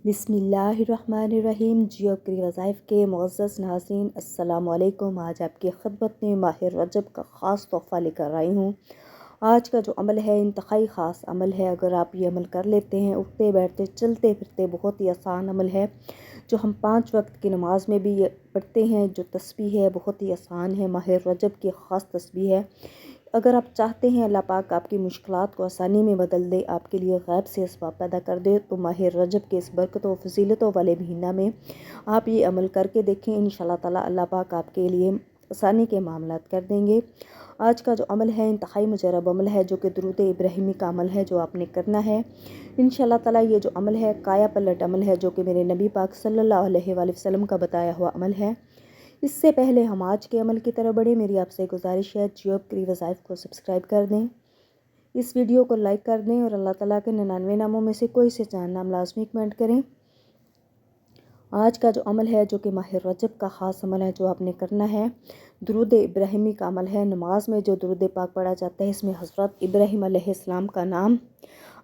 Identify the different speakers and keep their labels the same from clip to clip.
Speaker 1: बिस्मिल्लाहिर्रहमानिर्रहीम। जियो के वज़ाइफ के मुअज़्ज़ज़ नाज़रीन, अस्सलामु अलैकुम। आज आपकी खिदमत में माह रजब का ख़ास तोहफ़ा लेकर आई हूँ। आज का जो अमल है इंतहाई ख़ास अमल है। अगर आप ये अमल कर लेते हैं, उठते बैठते चलते फिरते, बहुत ही आसान अमल है जो हम 5 वक्त की नमाज में भी पढ़ते हैं। जो तस्बीह है बहुत ही आसान है, माह रजब की ख़ास तस्बीह है। अगर आप चाहते हैं अल्लाह पाक आपकी मुश्किलात को आसानी में बदल दे, आपके लिए गैब से असबाब पैदा कर दे, तो माह रजब के इस बरकतों फजीलतों वाले महीना में आप ये अमल करके देखें। इंशाअल्लाह ताला अल्लाह पाक आपके लिए आसानी के मामलात कर देंगे। आज का जो अमल है इंतहाई मुजरब अमल है, जो कि दुरूद इब्राहिमी का अमल है, जो आपने करना है। इंशाअल्लाह ताला ये जो अमल है काया पलट अमल है, जो कि मेरे नबी पाक सल्लल्लाहु अलैहि वसल्लम का बताया हुआ अमल है। इससे पहले हम आज के अमल की तरफ बढ़े, मेरी आपसे गुजारिश है जियो की वज़ाइफ को सब्सक्राइब कर दें, इस वीडियो को लाइक कर दें और अल्लाह ताला के 99 नामों में से कोई से 4 नाम लाजमी कमेंट करें। आज का जो अमल है, जो कि माह रजब का ख़ास अमल है, जो आपने करना है, दुरूद इब्राहिमी का अमल है। नमाज में जो दुरूद पाक पढ़ा जाता है, इसमें हज़रत इब्राहिम अलैहिस्सलाम का नाम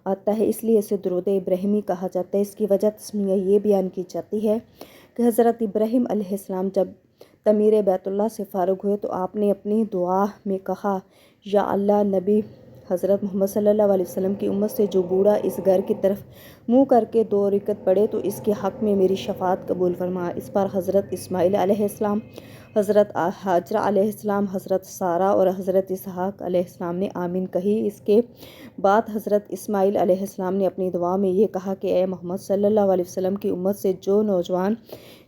Speaker 1: आता है, इसलिए इसे दुरूद इब्राहिमी कहा जाता है। इसकी वजह तस्मीह ये बयान की जाती है कि हज़रत इब्राहिम अलैहिस्सलाम जब तमीर बैतुल्लाह से फ़ारुग हुए तो आपने अपनी दुआ में कहा, या अल्लाह, नबी हज़रत मोहम्मद सल्लल्लाहु अलैहि वसल्लम की उम्मत से जो बूढ़ा इस घर की तरफ मुँह करके 2 रकत पढ़े तो इसके हक़ में मेरी शफ़ाअत कबूल फरमा। इस पर हज़रत इस्माईल अलैहिस्सलाम, हज़रत हाजरा अलैहिस्सलाम, हज़रत सारा और हज़रत इसहाक़ अलैहिस्सलाम ने आमीन कही। इसके बाद हज़रत इस्माईल अलैहिस्सलाम ने अपनी दुआ में ये कहा कि ए मोहम्मद सल्लल्लाहु अलैहि वसल्लम की उम्मत से जो नौजवान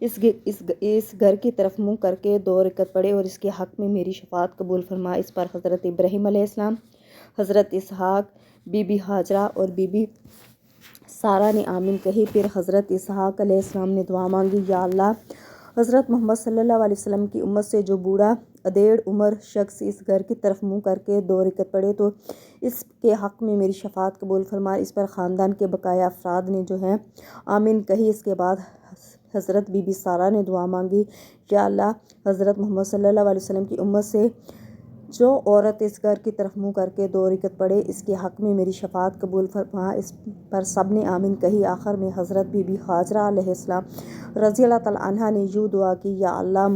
Speaker 1: इस घर की तरफ मुँह करके 2 रकत पढ़े और इसके हक़ में मेरी शफ़ाअत कबूल फरमा। इस पर हज़रत इब्राहिम अलैहिस्सलाम, हज़रत इसहाक़, बीबी हाजरा और बीबी सारा ने आमीन कही। फिर हज़रत इसहाक़ अलैहिस्सलाम ने दुआ मांगी, या अल्लाह, हज़रत मोहम्मद सल्लल्लाहु अलैहि वसल्लम की उम्मत से जो बूढ़ा अधेड़ उम्र शख्स इस घर की तरफ मुँह करके 2 रकत पढ़े तो इसके हक़ में मेरी शफ़ाअत कबूल फरमा। इस पर ख़ानदान के बकाया अफराद ने जो है आमीन कही। इसके बाद हज़रत बीबी सारा ने दुआ मांगी, या अल्लाह, हज़रत मोहम्मद सल्लल्लाहु अलैहि वसल्लम की उम्मत से जो औरत इस घर की तरफ मुँह करके 2 रकत पढ़े, इसके हक़ में मेरी शफ़ाअत कबूल फरमा। इस पर सब ने आमीन कही। आखिर में हज़रत बीबी हाजरा अलैहिस्सलाम रज़ियल्लाहु तआला अन्हा ने यूँ दुआ की, या अल्लाह,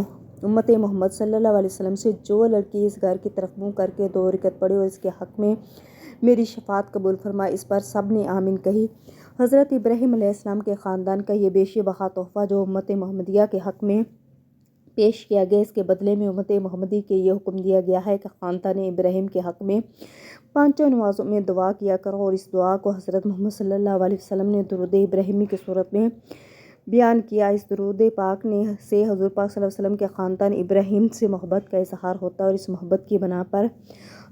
Speaker 1: उम्मत मोहम्मद सल्लल्लाहु अलैहि वसल्लम से जो लड़की इस घर की तरफ मुँह करके 2 रकत पढ़े और इसके हक़ में मेरी शफ़ाअत कबूल फरमा। इस पर सब ने आमीन कही। हज़रत इब्राहिम अलैहिस्सलाम के ख़ानदान का ये बेशबहा तोहफ़ा जो उम्मत मोहम्मदिया के हक़ में पेश किया गया, इसके बदले में उम्मत मोहम्मदी के ये हुक्म दिया गया है कि ख़ानदान इब्राहिम के हक़ में 5 नमाज़ों में दुआ किया करो। और इस दुआ को हज़रत मोहम्मद सल्लल्लाहु अलैहि वसल्लम ने दुरूद इब्राहिमी की सूरत में बयान किया। इस दुरूद पाक ने से हुज़ूर पाक सल्लल्लाहु अलैहि वसल्लम के ख़ानदान इब्राहिम से मोहब्बत का इज़हार होता है और इस मोहब्बत की बना पर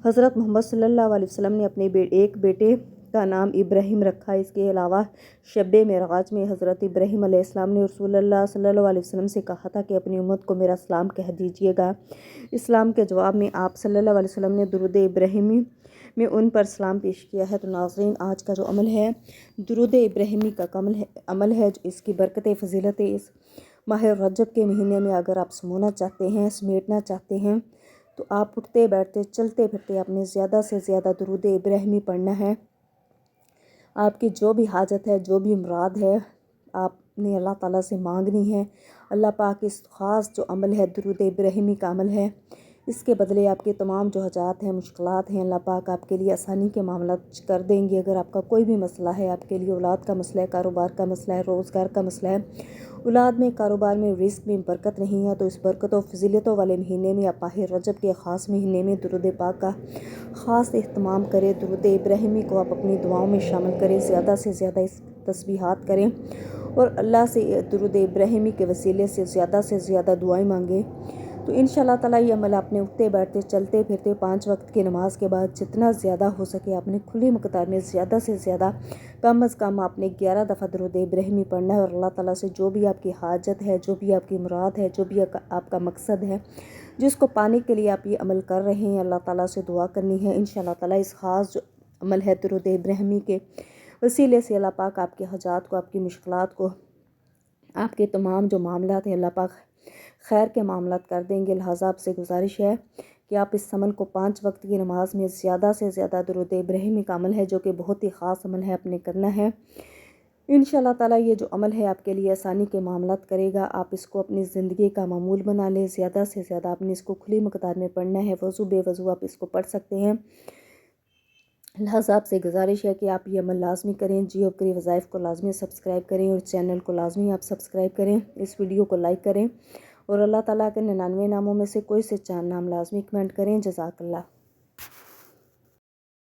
Speaker 1: हज़रत मोहम्मद सल्लल्लाहु अलैहि वसल्लम ने अपने एक बेटे का नाम इब्राहिम रखा। इसके अलावा शब मेराज में हज़रत इब्राहिम अलैहिस्सलाम ने रसूलुल्लाह सल्लल्लाहु अलैहि वसल्लम से कहा था कि अपनी उम्मत को मेरा सलाम कह दीजिएगा। इस्लाम के जवाब में आप सल्लल्लाहु अलैहि वसल्लम ने दुरूद इब्राहिमी में उन पर सलाम पेश किया है। तो नाज़रीन, आज का जो अमल है दुरूद इब्राहिमी का अमल है, जो इसकी बरकतें फजीलतें इस माह रजब के महीने में अगर आप समोना चाहते हैं, समेटना चाहते हैं, तो आप उठते बैठते चलते फिरते आपने ज़्यादा से ज़्यादा दुरूद इब्राहिमी पढ़ना है। आपकी जो भी हाजत है, जो भी मुराद है, आपने अल्लाह ताला से मांगनी है। अल्लाह पाक इस ख़ास जो अमल है दुरूद इब्राहिमी का अमल है, इसके बदले आपके तमाम जो हजात हैं, मुश्किलात हैं, अल्लाह पाक आपके लिए आसानी के मामलात कर देंगे। अगर आपका कोई भी मसला है, आपके लिए औलाद का मसला है, कारोबार का मसला है, रोज़गार का मसला है, औलाद में, कारोबार में, रिस्क में बरकत नहीं है, तो इस बरकत और फजीलतों वाले महीने में, आप माह रजब के ख़ास महीने में दुरूद पाक का ख़ास एहतमाम करें। दुरूद इब्राहिमी को आप अपनी दुआओं में शामिल करें, ज़्यादा से ज़्यादा इस तस्बीहात करें और अल्लाह से दुरूद इब्राहिमी के वसीले से ज़्यादा दुआएं मांगें। तो इंशाअल्लाह ताला ये अमल आपने उठते बैठते चलते फिरते 5 वक्त की नमाज के बाद जितना ज़्यादा हो सके आपने खुली मकदार में ज़्यादा से ज़्यादा, कम अज़ कम आपने 11 दफ़ा दुरूद इब्राहिमी पढ़ना है। और अल्लाह ताला से जो भी आपकी हाजत है, जो भी आपकी मुराद है, जो भी आपका मकसद है, जिसको पाने के लिए आप ये अमल कर रहे हैं, अल्लाह ताला से दुआ करनी है। इंशाअल्लाह ताला इस ख़ास जो अमल है दुरूद इब्राहिमी के वसीले से अल्लाह पाक आपके हजात को, आपकी मुश्किलात को, आपके तमाम जो मामलात हैं, अल्लाह पाक खैर के मामलात कर देंगे। लिहाजा आपसे गुजारिश है कि आप इस अमल को 5 वक्त की नमाज में ज़्यादा से ज़्यादा दुरूद इब्राहिमी का अमल है, जो कि बहुत ही ख़ास अमल है, अपने करना है। انشاءاللہ تعالیٰ یہ جو عمل ہے آپ کے لیے آسانی کے معاملات کرے گا. آپ اس کو اپنی زندگی کا معمول بنا لیں. زیادہ سے زیادہ آپ نے اس کو کھلی مقدار میں پڑھنا ہے. وضو بے وضو آپ اس کو پڑھ سکتے ہیں. لہٰذا آپ سے گزارش ہے کہ آپ یہ عمل لازمی کریں. جیو کری وظائف کو لازمی سبسکرائب کریں اور چینل کو لازمی آپ سبسکرائب کریں. اس ویڈیو کو لائک کریں اور اللہ تعالیٰ کے 99 ناموں میں سے کوئی سے 4 نام لازمی کمنٹ کریں. جزاک اللہ.